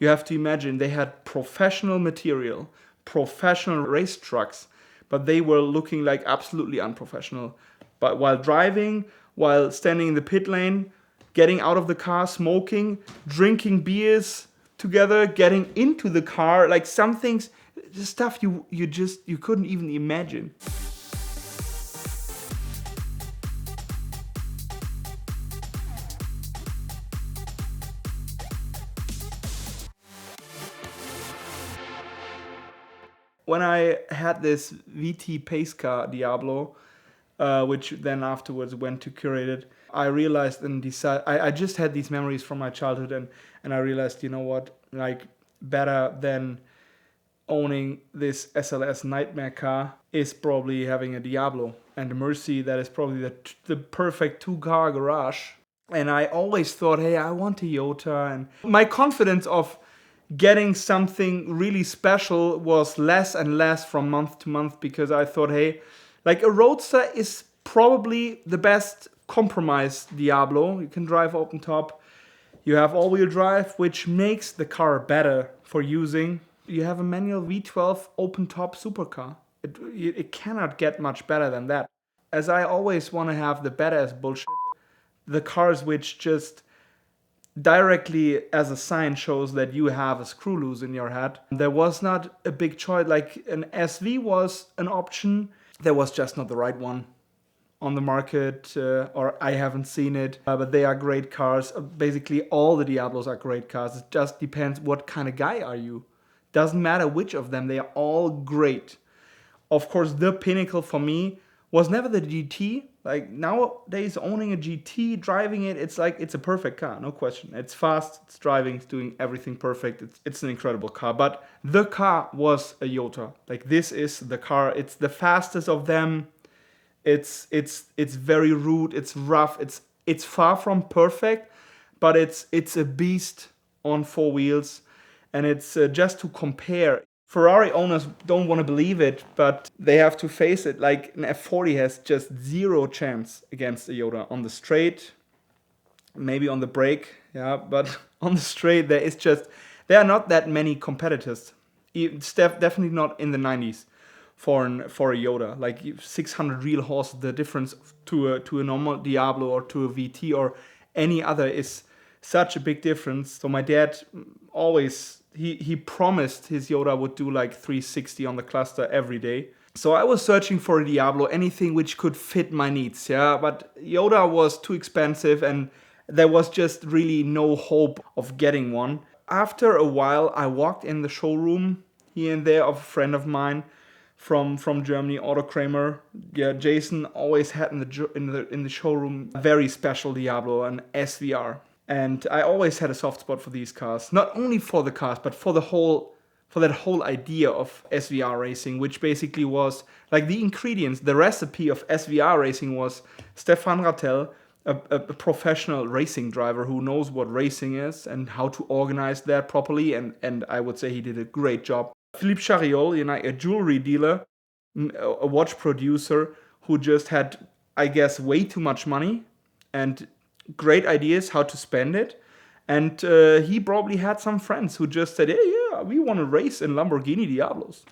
You have to imagine they had professional material, professional race trucks, but they were looking like absolutely unprofessional. But while driving, while standing in the pit lane, getting out of the car, smoking, drinking beers together, getting into the car, like some things, stuff you couldn't even imagine. When I had this VT pace car Diablo, which then afterwards went to curated, I realized and decided, I just had these memories from my childhood, and I realized, you know what, like better than owning this SLS nightmare car is probably having a Diablo and a Mercy. That is probably the perfect two-car garage. And I always thought, hey, I want a Toyota. And my confidence of getting something really special was less and less from month to month, because I thought, hey, like a Roadster is probably the best compromise Diablo. You can drive open top. You have all-wheel drive, which makes the car better for using. You have a manual V12 open-top supercar. It cannot get much better than that. As I always want to have the badass bullshit, the cars which just directly as a sign shows that you have a screw loose in your head. There was not a big choice. Like an SV was an option. There was just not the right one on the market, or I haven't seen it, but they are great cars. Basically all the Diablos are great cars. It just depends what kind of guy are you. Doesn't matter which of them, they are all great. Of course, the pinnacle for me was never the GT. Like nowadays, owning a GT, driving it, it's like it's a perfect car, no question. It's fast, it's driving, it's doing everything perfect. It's an incredible car. But the car was a Toyota. Like this is the car. It's the fastest of them. It's very rude. It's rough. It's far from perfect, but it's a beast on four wheels. And it's just to compare. Ferrari owners don't want to believe it, but they have to face it. Like an F40 has just zero chance against a Toyota on the straight, maybe on the brake, yeah. But on the straight, there are not that many competitors. It's definitely not in the 90s for a Toyota. Like 600 real horses, the difference to a normal Diablo or to a VT or any other is such a big difference. So my dad always, he promised his Toyota would do like 360 on the cluster every day. So I was searching for a Diablo, anything which could fit my needs, yeah. But Toyota was too expensive and there was just really no hope of getting one. After a while, I walked in the showroom here and there of a friend of mine from Germany, Otto Kramer. Yeah, Jason always had in the showroom a very special Diablo, an SV-R. And I always had a soft spot for these cars, not only for the cars, but for that whole idea of SV-R racing, which basically was like the ingredients, the recipe of SV-R racing was Stefan Rattel, a professional racing driver who knows what racing is and how to organize that properly, and I would say he did a great job. Philippe Chariol, you know, a jewelry dealer, a watch producer who just had, I guess, way too much money and great ideas how to spend it. And he probably had some friends who just said, hey, yeah, we want to race in Lamborghini Diablos.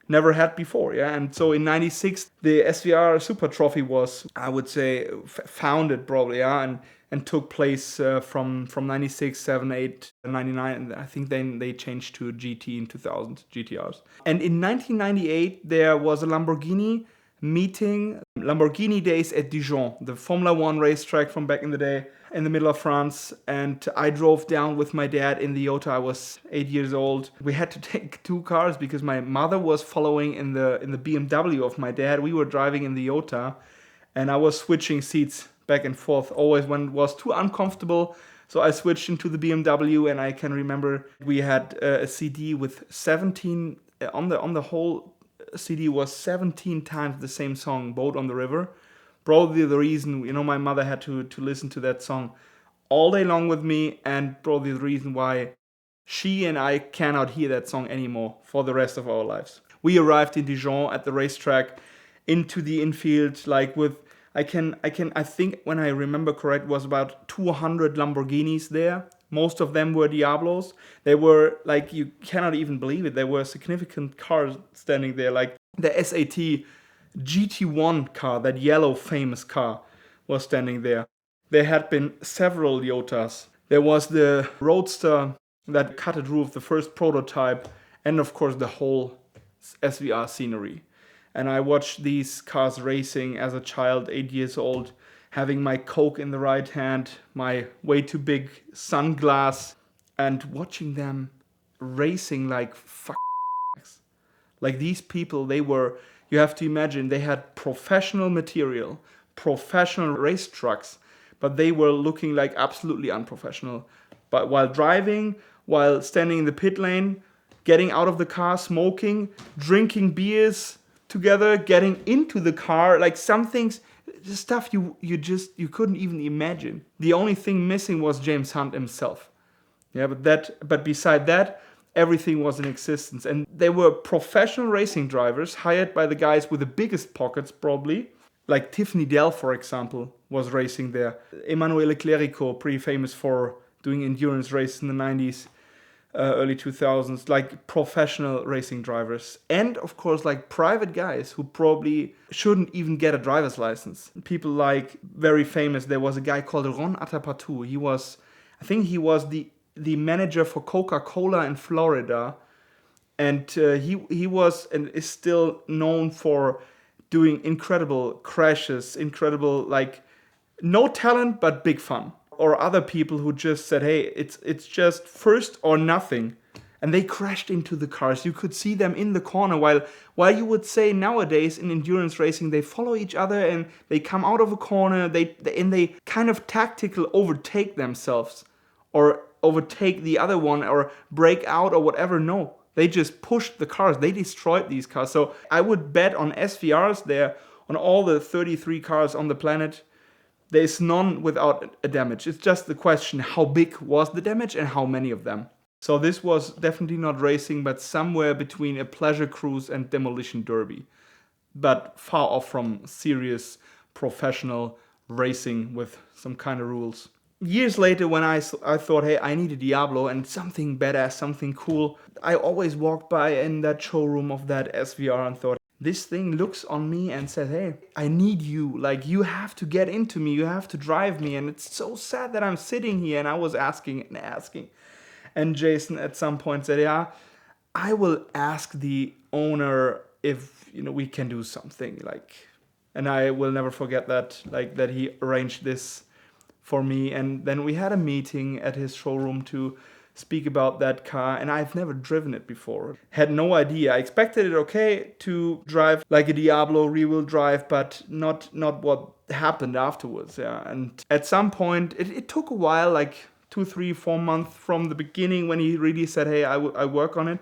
Never had before, yeah. And so in 96, the SV-R Super Trophy was, I would say, founded probably, yeah, and took place from 96, 7, 8, 99. And I think then they changed to GT in 2000, GTRs. And in 1998, there was a Lamborghini meeting, Lamborghini Days at Dijon, the Formula One racetrack from back in the day in the middle of France. And I drove down with my dad in the Toyota. I was 8 years old. We had to take two cars because my mother was following in the BMW of my dad. We were driving in the Toyota, and I was switching seats back and forth always when it was too uncomfortable. So I switched into the BMW, and I can remember we had a CD with 17 on the whole CD was 17 times the same song, Boat on the River. Probably the reason, you know, my mother had to listen to that song all day long with me, and probably the reason why she and I cannot hear that song anymore for the rest of our lives. We arrived in Dijon at the racetrack into the infield, like with, I think when I remember correct, was about 200 Lamborghinis there, Most of them were Diablos. They were like, you cannot even believe it. There were significant cars standing there, like the SAT GT1 car, that yellow famous car, was standing there. There had been several Yotas. There was the Roadster, that cutted roof, the first prototype, and of course the whole SV-R scenery. And I watched these cars racing as a child, 8 years old, having my Coke in the right hand, my way too big sunglass, and watching them racing like fuck. Like these people, you have to imagine, they had professional material, professional race trucks, but they were looking like absolutely unprofessional. But while driving, while standing in the pit lane, getting out of the car, smoking, drinking beers together, getting into the car, like some things, the stuff you couldn't even imagine. The only thing missing was James Hunt himself. Yeah, but beside that, everything was in existence. And they were professional racing drivers hired by the guys with the biggest pockets, probably. Like Tiffany Dell, for example, was racing there. Emanuele Clerico, pretty famous for doing endurance races in the 90s, early 2000s. Like professional racing drivers. And of course, like private guys who probably shouldn't even get a driver's license. People like, very famous, there was a guy called Ron Atapatu. I think he was the manager for Coca-Cola in Florida, and he was and is still known for doing incredible crashes, incredible, like, no talent but big fun. Or other people who just said, hey, it's just first or nothing, and they crashed into the cars. You could see them in the corner, while you would say nowadays in endurance racing they follow each other and they come out of a corner, they kind of tactical overtake themselves or overtake the other one or break out or whatever. No, they just pushed the cars. They destroyed these cars. So I would bet on SV-Rs there, on all the 33 cars on the planet, there's none without a damage. It's just the question, how big was the damage and how many of them? So this was definitely not racing, but somewhere between a pleasure cruise and demolition derby. But far off from serious professional racing with some kind of rules. Years later, when I thought, hey, I need a Diablo and something badass, something cool, I always walked by in that showroom of that SV-R and thought, this thing looks on me and says, hey, I need you. Like, you have to get into me. You have to drive me. And it's so sad that I'm sitting here. And I was asking and asking. And Jason at some point said, yeah, I will ask the owner if, we can do something. And I will never forget that, that he arranged this for me. And then we had a meeting at his showroom to speak about that car, and I've never driven it before. Had no idea. I expected it okay to drive like a Diablo rear-wheel drive, but not what happened afterwards. Yeah, and at some point, it took a while, like 2, 3, 4 months from the beginning, when he really said, hey, I work on it.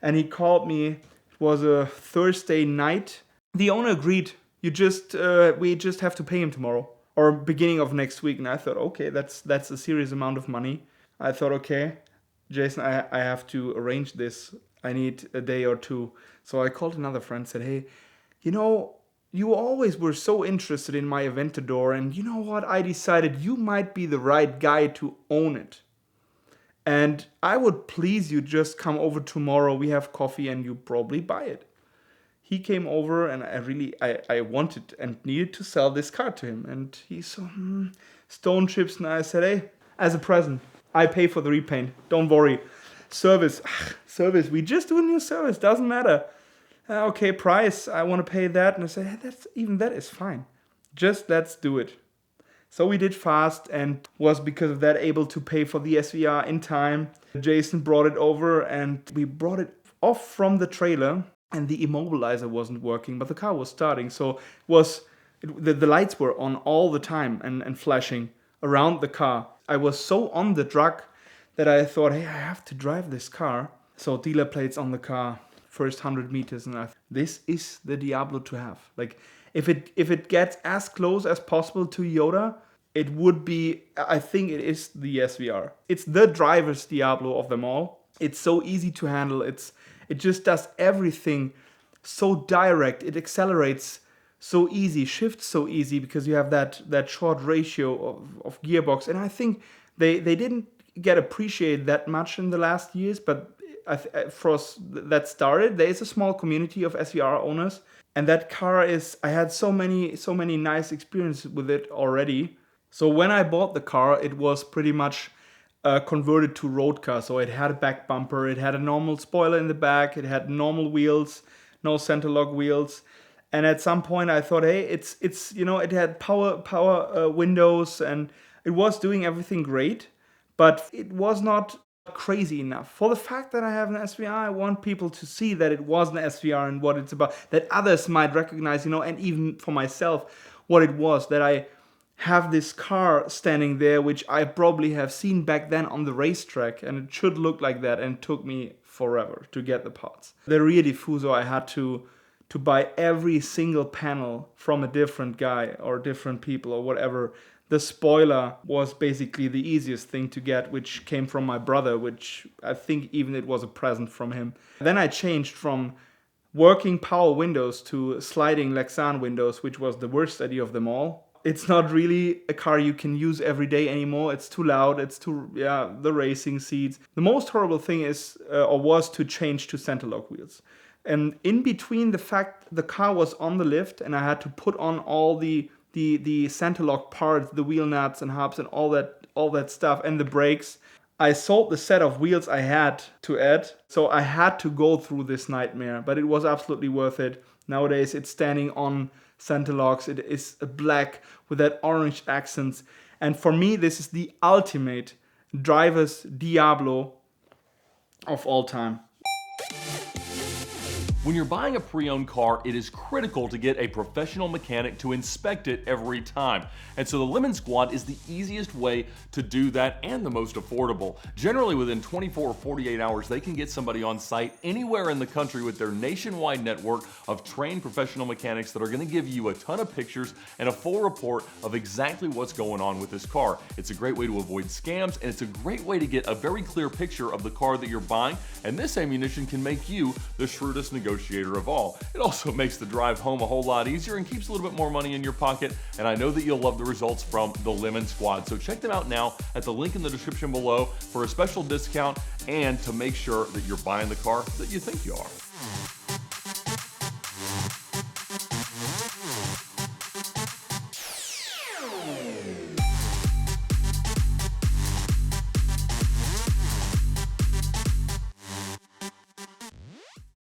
And he called me. It was a Thursday night. The owner agreed. We just have to pay him tomorrow or beginning of next week. And I thought, okay, that's a serious amount of money. I thought, okay, Jason, I have to arrange this. I need a day or two. So I called another friend and said, hey, you always were so interested in my Aventador, and you know what? I decided you might be the right guy to own it. And I would please you just come over tomorrow. We have coffee and you probably buy it. He came over, and I wanted and needed to sell this car to him. And he saw stone chips, and I said, hey, as a present, I pay for the repaint. Don't worry. Service. We just do a new service. Doesn't matter. Okay, price. I want to pay that. And I said, hey, that is fine. Just let's do it. So we did fast, and was because of that able to pay for the SV-R in time. Jason brought it over, and we brought it off from the trailer, and the immobilizer wasn't working, but the car was starting. So the lights were on all the time and flashing around the car. I was so on the drug that I thought, hey, I have to drive this car. So dealer plates on the car, first 100 meters, and this is the Diablo to have. Like, if it gets as close as possible to Yoda, it would be, I think it is the SV-R. It's the driver's Diablo of them all. It's so easy to handle. It just does everything so direct. It accelerates so easy, shifts so easy, because you have that short ratio of gearbox. And I think they didn't get appreciated that much in the last years, but for us that started, there is a small community of SVR owners, and that car is, I had so many nice experiences with it already. So when I bought the car, it was pretty much converted to road car. So it had a back bumper, it had a normal spoiler in the back, it had normal wheels, no center lock wheels. And at some point I thought, hey, it's it had power windows, and it was doing everything great, but it was not crazy enough. For the fact that I have an SVR, I want people to see that it was an SVR and what it's about, that others might recognize, and even for myself, what it was, that I have this car standing there, which I probably have seen back then on the racetrack, and it should look like that, and it took me forever to get the parts. The rear diffuser, I had to buy every single panel from a different guy or different people or whatever. The spoiler was basically the easiest thing to get, which came from my brother, which I think even it was a present from him. Then I changed from working power windows to sliding Lexan windows, which was the worst idea of them all. It's not really a car you can use every day anymore. It's too loud. It's the racing seats. The most horrible thing is, or was, to change to center lock wheels. And in between the fact the car was on the lift and I had to put on all the center lock parts, the wheel nuts and hubs and all that stuff, and the brakes, I sold the set of wheels I had to add. So I had to go through this nightmare, but it was absolutely worth it. Nowadays it's standing on center locks. It is black with that orange accents. And for me, this is the ultimate driver's Diablo of all time. When you're buying a pre-owned car, it is critical to get a professional mechanic to inspect it every time. And so the Lemon Squad is the easiest way to do that and the most affordable. Generally within 24 or 48 hours, they can get somebody on site anywhere in the country with their nationwide network of trained professional mechanics that are going to give you a ton of pictures and a full report of exactly what's going on with this car. It's a great way to avoid scams, and it's a great way to get a very clear picture of the car that you're buying, and this ammunition can make you the shrewdest negotiator of all. It also makes the drive home a whole lot easier and keeps a little bit more money in your pocket, and I know that you'll love the results from the Lemon Squad. So check them out now at the link in the description below for a special discount and to make sure that you're buying the car that you think you are.